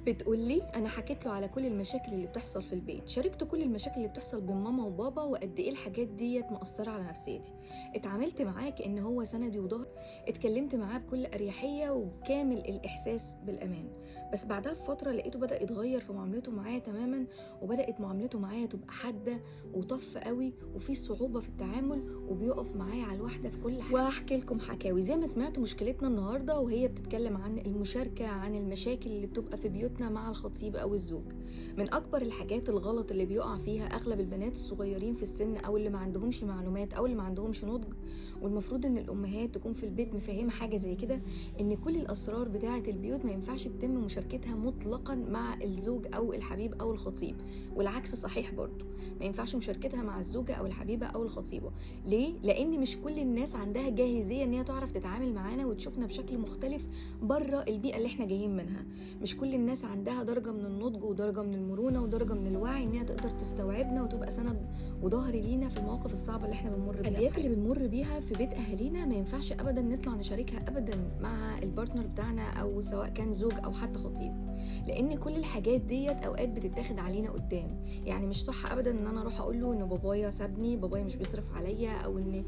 بتقولي انا حكيت له على كل المشاكل اللي بتحصل في البيت، شاركته كل المشاكل اللي بتحصل بين ماما وبابا وقد ايه الحاجات ديت مأثرة على نفسيتي. اتعاملت معاه كأن هو سندي وظهري، اتكلمت معاه بكل اريحية وكامل الاحساس بالامان. بس بعدها بفترة لقيته بدأ يتغير في معاملته معايا تماما، وبدأت معاملته معايا تبقى حادة وطف قوي وفي صعوبة في التعامل، وبيقف معايا على الواحدة في كل حاجة. وهحكي لكم حكاوي زي ما سمعتوا مشكلتنا النهاردة، وهي بتتكلم عن المشاركة، عن المشاكل اللي بتبقى في بيوتنا مع الخطيب أو الزوج. من أكبر الحاجات الغلط اللي بيقع فيها أغلب البنات الصغيرين في السن، أو اللي ما عندهمش معلومات أو اللي ما عندهمش نضج، والمفروض إن الأمهات تكون في البيت مفهمة حاجة زي كده، إن كل الأسرار بتاعة البيوت ما ينفعش تتم مشاركتها مطلقا مع الزوج أو الحبيب أو الخطيب، والعكس صحيح برضو، ما ينفعش مشاركتها مع الزوجة أو الحبيبة أو الخطيبة. ليه؟ لأن مش كل الناس عندها جاهزية إن هي تعرف تتعامل معانا وتشوفنا بشكل مختلف بره البيئة اللي احنا جايين منها. مش كل الناس عندها درجة من النضج ودرجة من المرونة ودرجة من الوعي إن هي تقدر تستوعبنا وتبقى سند وظهر لينا في المواقف الصعبة اللي احنا بنمر بيها. الأليات اللي بنمر بيها في بيت أهالينا ما ينفعش أبدا نطلع نشاركها أبدا مع البارتنر بتاعنا، أو سواء كان زوج أو حتى خطيب، لأن كل الحاجات ديت أوقات بتتاخد علينا قدام. يعني مش صح أبدا إن أنا أروح أقول له إن بابايا سابني، بابايا مش بيصرف عليا، أو إن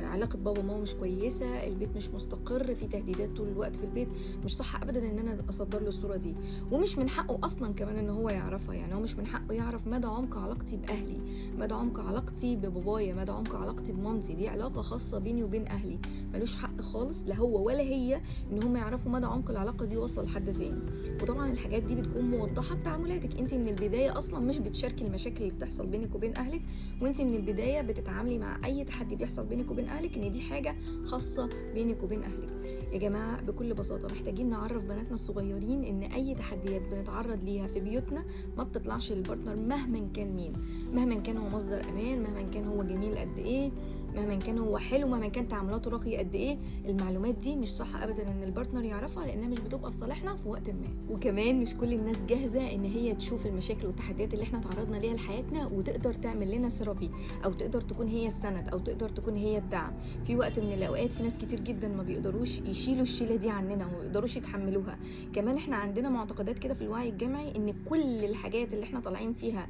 علاقة بابا وماما مش كويسة، البيت مش مستقر، في تهديدات طول الوقت في البيت. مش صح أبدا إن أنا أصدر له الصورة دي، ومش من حقه أصلا كمان إن هو يعرفها. يعني هو مش من حقه يعرف مدى عمق علاقتي بأهلي، مدى عمق علاقتي ببابايا، مدى عمق علاقتي بمامتي. دي علاقة خاصة بيني وبين أهلي، ملوش حق خالص لا هو ولا هي إن هم يعرفوا مدى عمق العلاقة دي واصلة لحد فين. وطبعا الحاجات دي بتكون موضحة بتعاملاتك انت من البداية، اصلا مش بتشاركي المشاكل اللي بتحصل بينك وبين اهلك، وانت من البداية بتتعاملي مع اي تحدي بيحصل بينك وبين اهلك ان دي حاجة خاصة بينك وبين اهلك. يا جماعة بكل بساطة محتاجين نعرف بناتنا الصغيرين ان اي تحديات بنتعرض ليها في بيوتنا ما بتطلعش للبارتنر مهما كان مين، مهما كان هو مصدر امان، مهما كان هو جميل قد ايه، مهما كان هو حلو، مهما كان تعاملاته راقية قد ايه. المعلومات دي مش صح ابدا ان البارتنر يعرفها، لانها مش بتبقى في صالحنا في وقت ما. وكمان مش كل الناس جاهزة ان هي تشوف المشاكل والتحديات اللي احنا تعرضنا ليها لحياتنا وتقدر تعمل لنا ثيرابي، او تقدر تكون هي السند، او تقدر تكون هي الدعم. في وقت من الاوقات في ناس كتير جدا ما بيقدروش يشيلوا الشيلة دي عننا وما بيقدروش يتحملوها. كمان احنا عندنا معتقدات كده في الوعي الجمعي ان كل الحاجات اللي احنا طالعين فيها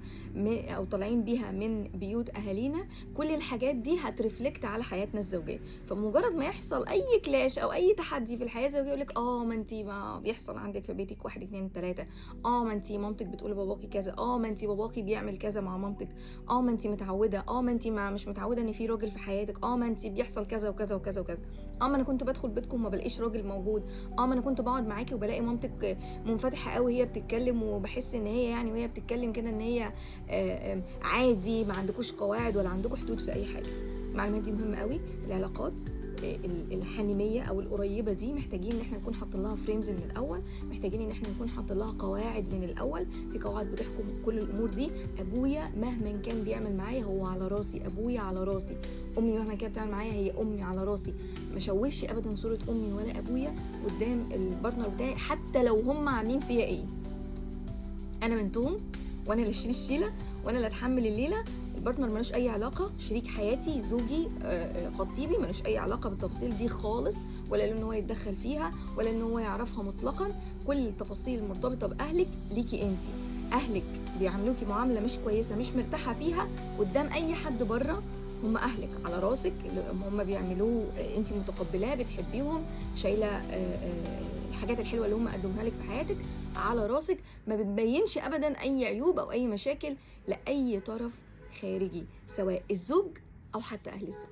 او طالعين بيها من بيوت اهالينا، كل الحاجات دي هترفلكت على حياتنا الزوجيه. فمجرد ما يحصل اي كلاش او اي تحدي في الحياه الزوجيه يقول لك ما انتي ما بيحصل عندك في بيتك 1 2 3، ما انتي مامتك بتقول لباباكي كذا، ما انتي باباكي بيعمل كذا مع مامتك، ما انتي متعوده، ما انتي ما مش متعوده ان في راجل في حياتك، ما انتي بيحصل كذا وكذا وكذا وكذا، ما انا كنت بدخل بيتكم ما بلاقيش راجل موجود، ما انا كنت بقعد معاكي وبلاقي مامتك منفتحه قوي هي بتتكلم، وبحس ان هي يعني وهي بتتكلم كده ان هي عادي، ما عندكوش قواعد ولا عندكوا حدود في اي حاجه. المعلومات دي مهمه قوي. العلاقات الحميميه او القريبه دي محتاجين ان احنا نكون حاطين لها فريمز من الاول، محتاجين ان احنا نكون حاطين لها قواعد من الاول، في قواعد بتحكم كل الامور دي. ابويا مهما كان بيعمل معايا هو على راسي، ابويا على راسي، امي مهما كانت بتعمل معايا هي امي على راسي. ما شوهش ابدا صوره امي ولا ابويا قدام البارتنر بتاعي، حتى لو هم عاملين فيا ايه. انا بنتهم، وانا اللي اشيل الشيله، وانا اللي اتحمل الليله. البارتنر ملوش اي علاقه، شريك حياتي زوجي خطيبي ملوش اي علاقه بالتفاصيل دي خالص، ولا ان هو يتدخل فيها، ولا ان هو يعرفها مطلقا. كل التفاصيل المرتبطه باهلك ليكي انتي. اهلك بيعاملوكي معامله مش كويسه مش مرتاحه فيها قدام اي حد بره، هم اهلك على راسك، اللي هم بيعملوه انتي متقبلاه، بتحبيهم، شايله الحاجات الحلوه اللي هم قدموها لك في حياتك على راسك. ما بتبينش ابدا اي عيوب او اي مشاكل لاي طرف خارجي، سواء الزوج او حتى اهل الزوج.